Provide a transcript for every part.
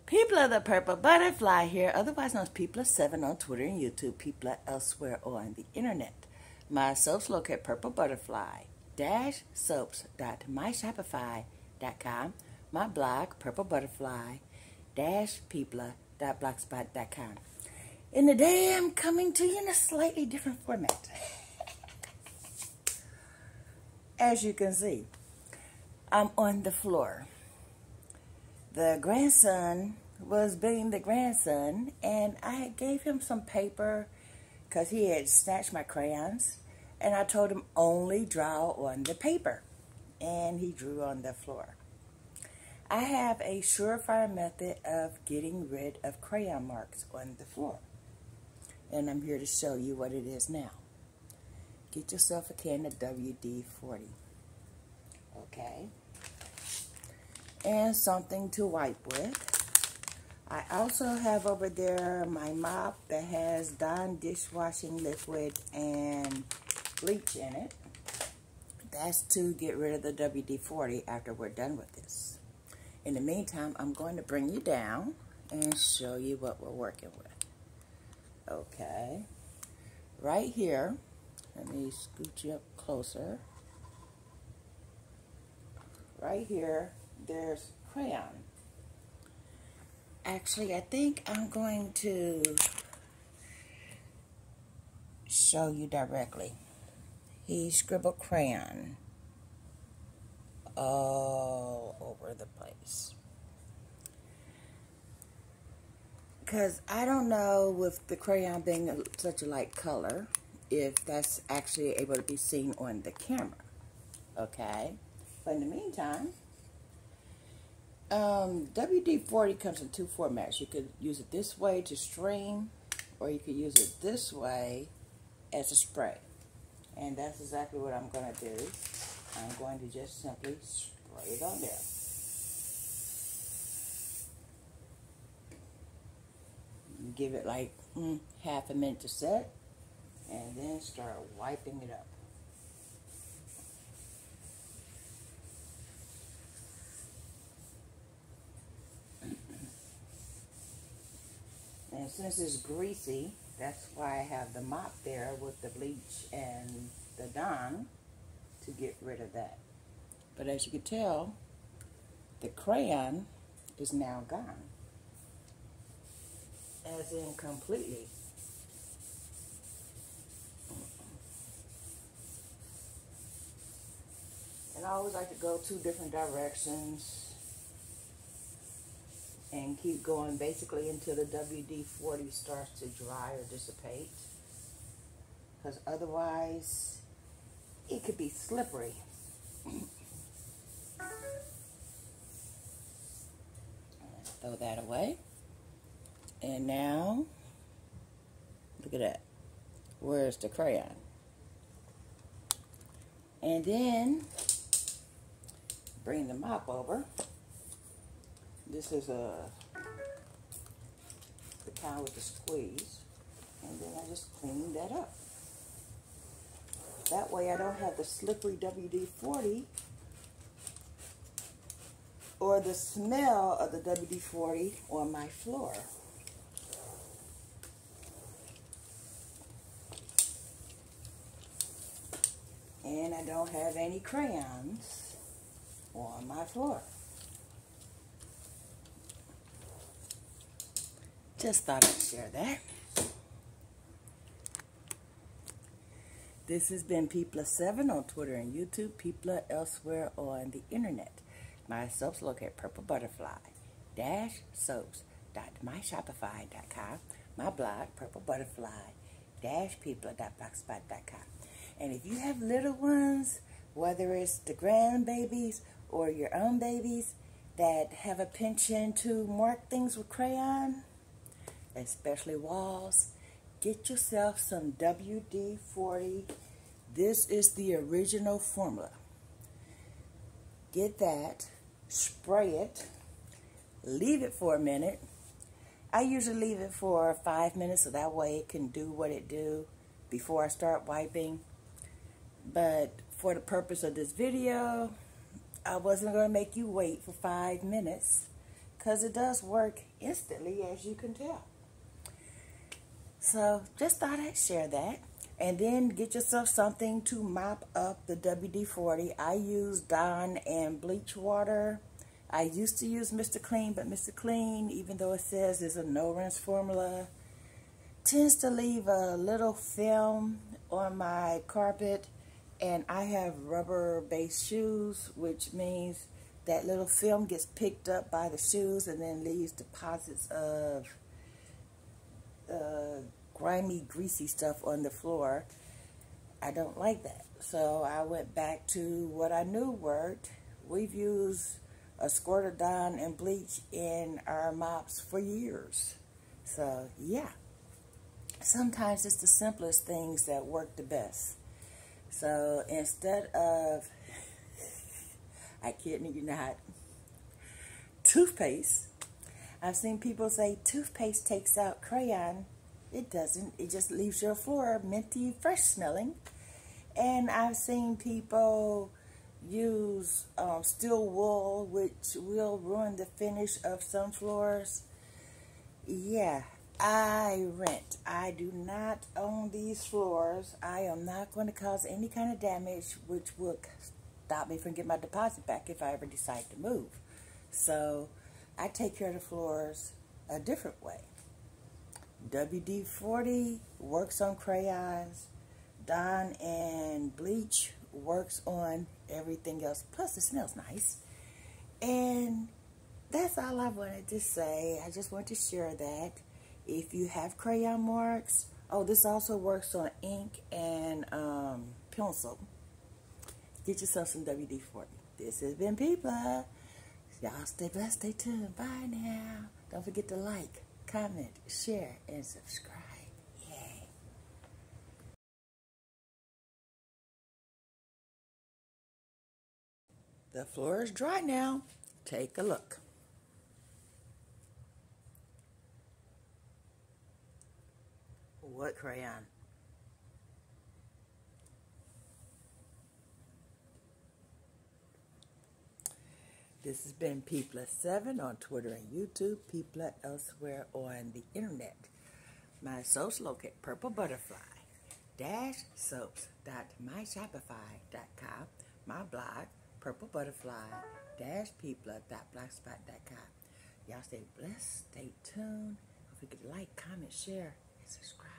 People of the Purple Butterfly here, otherwise known as People7 on Twitter and YouTube, People elsewhere on the internet. My soaps located PurpleButterfly-soaps.myshopify.com. My blog, PurpleButterfly-people.blogspot.com. And today I'm coming to you in a slightly different format. As you can see, I'm on the floor. The grandson was being the grandson, and I gave him some paper because he had snatched my crayons, and I told him only draw on the paper, and he drew on the floor. I have a surefire method of getting rid of crayon marks on the floor, and I'm here to show you what it is now. Get yourself a can of WD-40, okay? And something to wipe with. I also have over there my mop that has Dawn dishwashing liquid and bleach in it. That's to get rid of the WD-40 after we're done with this. In the meantime, I'm going to bring you down and show you what we're working with. Okay, right here, let me scoot you up closer. Right here, there's crayon. Actually, I think I'm going to show you directly. He scribbled crayon all over the place. Because I don't know, with the crayon being such a light color, if that's actually able to be seen on the camera. Okay? But in the meantime, WD-40 comes in two formats. You could use it this way to stream, or you could use it this way as a spray. And that's exactly what I'm going to do. I'm going to just simply spray it on there. Give it like half a minute to set, and then start wiping it up. And since it's greasy, that's why I have the mop there with the bleach and the Dawn to get rid of that. But as you can tell, the crayon is now gone. As in completely. And I always like to go two different directions and keep going basically until the WD-40 starts to dry or dissipate, because otherwise it could be slippery. Throw that away. And now, look at that. Where's the crayon? And then bring the mop over. This is the kind with the squeeze, and then I just clean that up. That way I don't have the slippery WD-40 or the smell of the WD-40 on my floor. And I don't have any crayons on my floor. Just thought I'd share that. This has been People7 on Twitter and YouTube, People elsewhere on the internet. My soaps located PurpleButterfly-soaps.myshopify.com. My blog, PurpleButterfly-people.blogspot.com. And if you have little ones, whether it's the grandbabies or your own babies that have a penchant to mark things with crayon, especially walls, get yourself some WD-40. This is the original formula. Get that, spray it, leave it for a minute. I usually leave it for 5 minutes so that way it can do what it do before I start wiping. But for the purpose of this video, I wasn't going to make you wait for 5 minutes because it does work instantly, as you can tell. So just thought I'd share that. And then get yourself something to mop up the WD-40. I use Dawn and bleach water. I used to use Mr. Clean, but Mr. Clean, even though it says it's a no-rinse formula, tends to leave a little film on my carpet. And I have rubber-based shoes, which means that little film gets picked up by the shoes and then leaves deposits of grimy, greasy stuff on the floor. I don't like that. So I went back to what I knew worked. We've used a squirt of Dawn and bleach in our mops for years. So yeah, sometimes it's the simplest things that work the best. So instead of, I kid you not, toothpaste, I've seen people say toothpaste takes out crayon. It doesn't. It just leaves your floor minty, fresh smelling. And I've seen people use steel wool, which will ruin the finish of some floors. Yeah, I rent. I do not own these floors. I am not going to cause any kind of damage, which would stop me from getting my deposit back if I ever decide to move. So I take care of the floors a different way. WD-40 works on crayons. Dawn and bleach works on everything else. Plus, it smells nice. And that's all I wanted to say. I just want to share that. If you have crayon marks, oh, this also works on ink and pencil. Get yourself some WD-40. This has been People. Y'all stay blessed, stay tuned. Bye now. Don't forget to like, comment, share, and subscribe. Yay. The floor is dry now. Take a look. What crayon? This has been People7 on Twitter and YouTube, People elsewhere on the internet. My soaps located PurpleButterfly-soaps.myshopify.com. My blog, PurpleButterfly-people.blogspot.com. Y'all stay blessed, stay tuned. Don't forget to like, comment, share, and subscribe.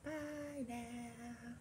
Bye now.